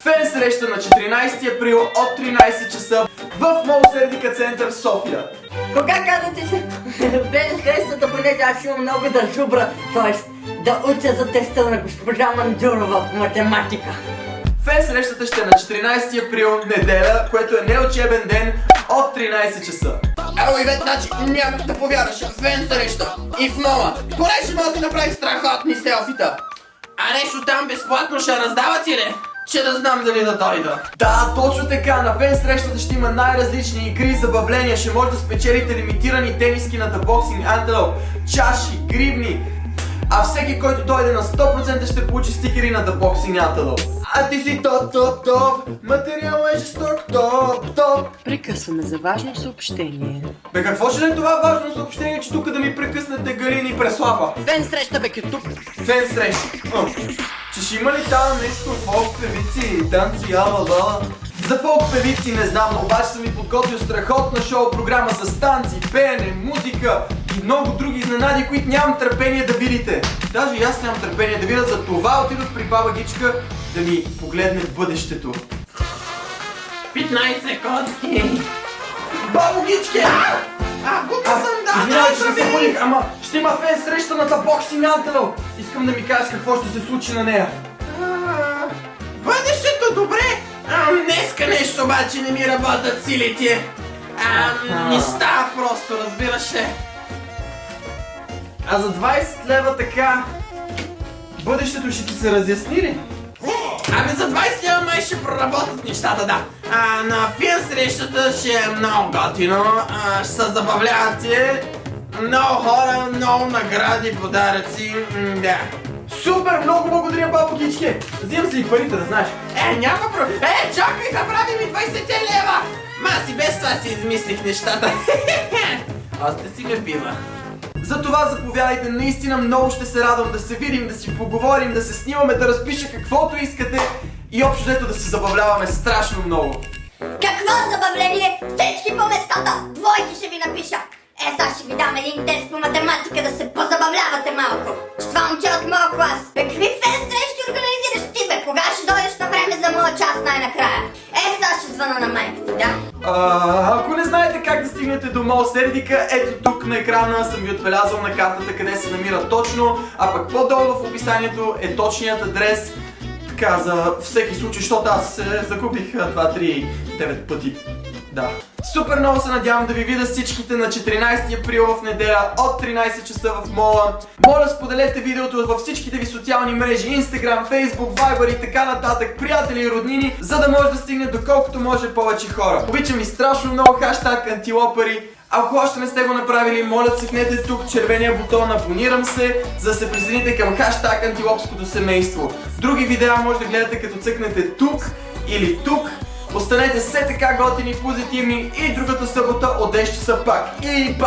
Фен среща на 14 април от 13 часа в МОЛ Сердика център София. Кога казвате се фен срещата, понеже аз имам много да зубра, т.е. да уча за теста на госпожа Манджурова по математика. Фен срещата ще е на 14 април, неделя, което е неучебен ден от 13 часа. Ало, Ивет, значи няма да повярваш, фен среща и в мола. Понеже може да направи страхотни селфита. А нещо там безплатно ще раздават ли? Че да знам дали да дойда. Да, точно така, на фен срещата ще има най-различни игри и забавления, ще може да спечелите лимитирани тениски на The Boxing Antelope, чаши, гривни, а всеки, който дойде на 100% ще получи стикери на The Boxing Antelope. А ти си топ, материал е жесток, топ. Прекъсваме за важно съобщение. Бе, какво ще е това важно съобщение, че тук да ми прекъснете Галина и Преслава? Фен среща, бе, тук. Фен среща. Че ще има ли там нещо фолк певици, танци, ала. За фолк певици не знам, но обаче съм ви подготвил страхотна шоу програма с танци, пеене, музика и много други изненади, които нямам търпение да видите. Даже и аз нямам търпение да видя, за това отидох при баба Гичка да ми погледне в бъдещето. 15 секунди. Бабо Гичке! Губи съм, да, Извинявай, че се забудих, ама ще има фен среща на The Boxing Antelope. Искам да ми кажеш какво ще се случи на нея. Бъдещето добре. Днеска нещо обаче не ми работят силите. Не става просто, разбираш ли. А за 20 лева така, бъдещето ще ти се разясни ли? Ами за 20 лева май ще проработят нещата, да. На фен срещата ще е много готино, ще се забавлявате. Много хора, много награди, подаръци, да. Супер, много благодаря, бабо Гичке! Взимам си и парите, да знаеш. Няма проблем. Чакай, направи ми 20 лева! Ма си без това си измислих нещата. Още си ме пива. Затова заповядайте, наистина много ще се радвам да се видим, да си поговорим, да се снимаме, да разпиша каквото искате и общо взето да се забавляваме страшно много. Какво забавление? Всички по местата! Двойки ще ви напиша! Сега ще ви дам един тест по математика да се позабавлявате малко. Че това момче от моя клас. Бе, какви фен срещи организираш ти, бе? Кога ще дойдеш на време за моя част най-накрая? Сега ще звъна на майка ти, да? Ако не знаете как да стигнете до МОЛ Сердика, ето тук на екрана съм ви отбелязал на картата къде се намира точно, а пък по-долу в описанието е точният адрес. Така, за всеки случай, защото аз се загубих 2, 3, 9 пъти. Да. Супер много се надявам да ви видя всичките на 14 април в неделя от 13 часа в мола. Моля, споделете видеото във всичките ви социални мрежи, Instagram, Facebook, Viber и така нататък, приятели и роднини, за да може да стигне до колкото може повече хора. Обичам ви страшно много, хаштаг антилопари. Ако още не сте го направили, моля цъкнете тук червения бутон абонирам се, за да се присъедините към хаштаг антилопското семейство. Други видеа може да гледате като цъкнете тук или тук. Останете все така готини, позитивни и другата събота от 10 часа пак. И бам!